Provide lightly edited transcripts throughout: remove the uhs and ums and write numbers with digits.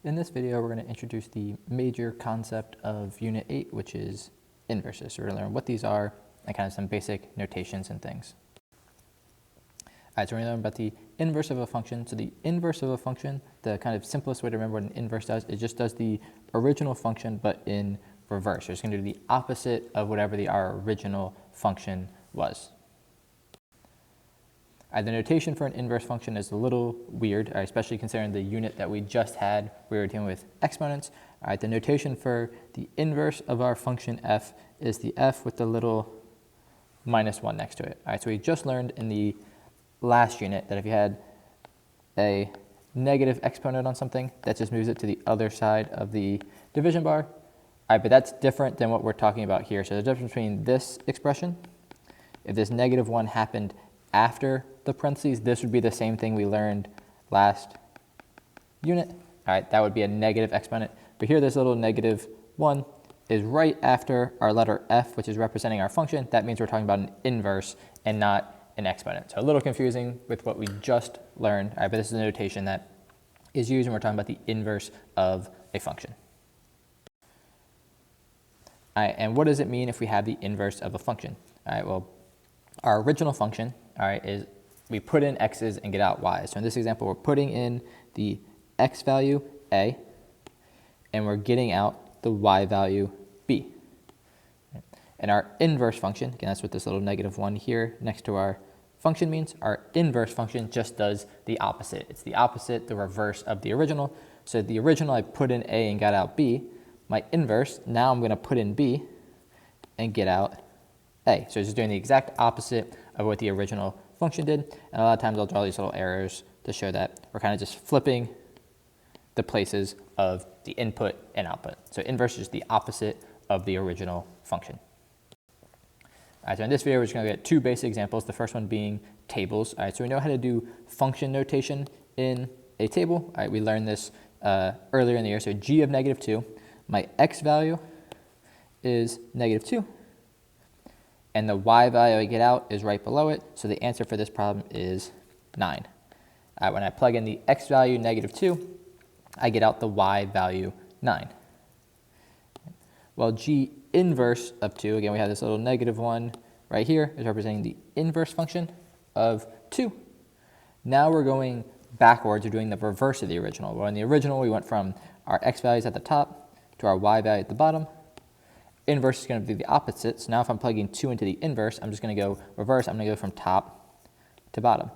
In this video, we're going to introduce the major concept of Unit 8, which is inverses. So we're going to learn what these are and kind of some basic notations and things. All right, so we're going to learn about the inverse of a function. So the inverse of a function, the kind of simplest way to remember what an inverse does, it just does the original function but in reverse. So it's going to do the opposite of whatever our original function was. The notation for an inverse function is a little weird, especially considering the unit that we just had. We were dealing with exponents. The notation for the inverse of our function f is the f with the little -1 next to it. So we just learned in the last unit that if you had a negative exponent on something, that just moves it to the other side of the division bar. But that's different than what we're talking about here. So the difference between this expression, if this -1 happened after the parentheses, this would be the same thing we learned last unit. That would be a negative exponent. But here, this little -1 is right after our letter f, which is representing our function. That means we're talking about an inverse and not an exponent. So a little confusing with what we just learned, but this is a notation that is used when we're talking about the inverse of a function. And what does it mean if we have the inverse of a function? Well, our original function, is we put in x's and get out y's. So in this example, we're putting in the x value a, and we're getting out the y value b. And our inverse function, again, that's what this little -1 here next to our function means. Our inverse function just does the opposite. It's the opposite, the reverse of the original. So the original, I put in a and got out b. My inverse, now I'm going to put in b and get out a. So it's just doing the exact opposite of what the original function did. And a lot of times I'll draw these little arrows to show that we're kind of just flipping the places of the input and output. So inverse is the opposite of the original function. So in this video, we're just going to get two basic examples. The first one being tables. So we know how to do function notation in a table. We learned this earlier in the year. So g of -2, my x value is -2. And the y value I get out is right below it. So the answer for this problem is 9. When I plug in the x value -2, I get out the y value 9. Well, g inverse of 2, again, we have this little -1 right here, is representing the inverse function of 2. Now we're going backwards, we're doing the reverse of the original. Well, in the original, we went from our x values at the top to our y value at the bottom. Inverse is going to be the opposite. So now if I'm plugging 2 into the inverse, I'm just going to go reverse. I'm going to go from top to bottom.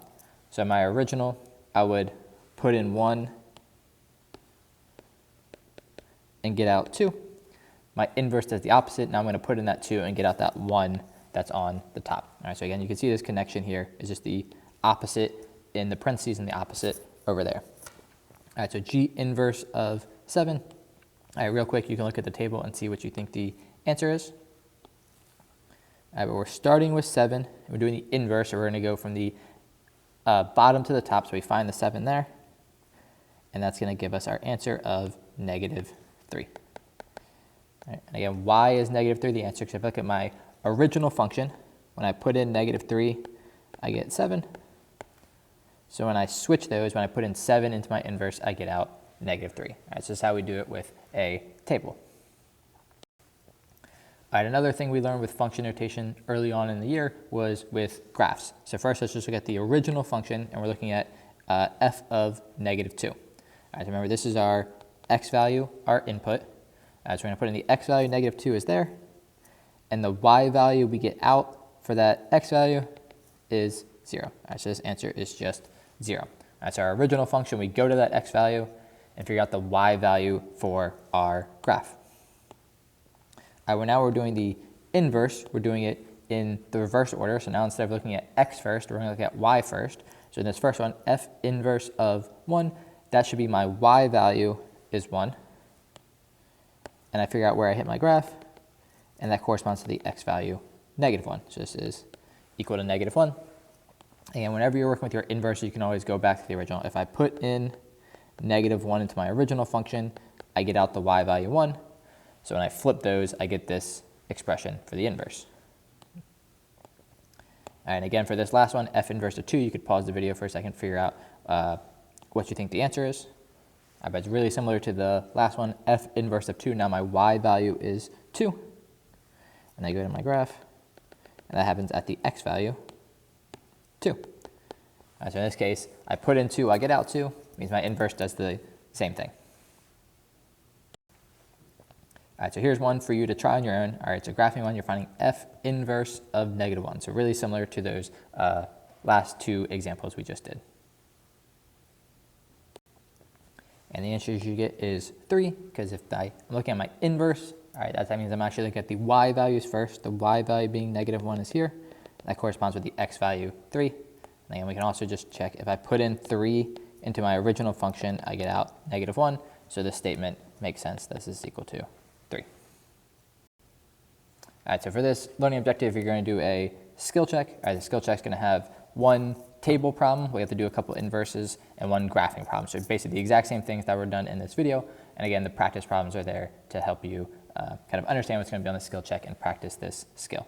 So my original, I would put in 1 and get out 2. My inverse does the opposite. Now I'm going to put in that 2 and get out that 1 that's on the top. So again, you can see this connection here is just the opposite in the parentheses and the opposite over there. So G inverse of 7. Real quick, you can look at the table and see what you think the answer is. But we're starting with 7. We're doing the inverse, so we're going to go from the bottom to the top. So we find the 7 there. And that's going to give us our answer of -3. And again, why is -3 the answer? Because if I look at my original function, when I put in -3, I get 7. So when I switch those, when I put in 7 into my inverse, I get out -3. So this is how we do it with a table. Another thing we learned with function notation early on in the year was with graphs. So first, let's just look at the original function, and we're looking at f of -2. So remember, this is our x value, our input. So we're going to put in the x value, -2 is there. And the y value we get out for that x value is 0. So this answer is just 0. So our original function, we go to that x value and figure out the y value for our graph. Now we're doing the inverse. We're doing it in the reverse order. So now instead of looking at x first, we're going to look at y first. So in this first one, f inverse of 1, that should be my y value is 1. And I figure out where I hit my graph, and that corresponds to the x value, -1. So this is equal to -1. And whenever you're working with your inverse, you can always go back to the original. If I put in -1 into my original function, I get out the y value 1. So when I flip those, I get this expression for the inverse. And again, for this last one, f inverse of 2, you could pause the video for a second, figure out what you think the answer is. But it's really similar to the last one, f inverse of 2. Now my y value is 2. And I go to my graph, and that happens at the x value, 2. So in this case, I put in 2, I get out 2, means my inverse does the same thing. All right, so here's one for you to try on your own. All right, so graphing one, you're finding f inverse of -1. So really similar to those last two examples we just did. And the answer you get is 3, because if I'm looking at my inverse, all right, that means I'm actually looking at the y values first. The y value being -1 is here. That corresponds with the x value, 3. And then we can also just check if I put in 3 into my original function, I get out -1. So this statement makes sense. This is equal to 3. All right, so for this learning objective, you're going to do a skill check. All right, the skill check is going to have one table problem. We have to do a couple inverses and one graphing problem. So basically the exact same things that were done in this video. And again, the practice problems are there to help you kind of understand what's going to be on the skill check and practice this skill.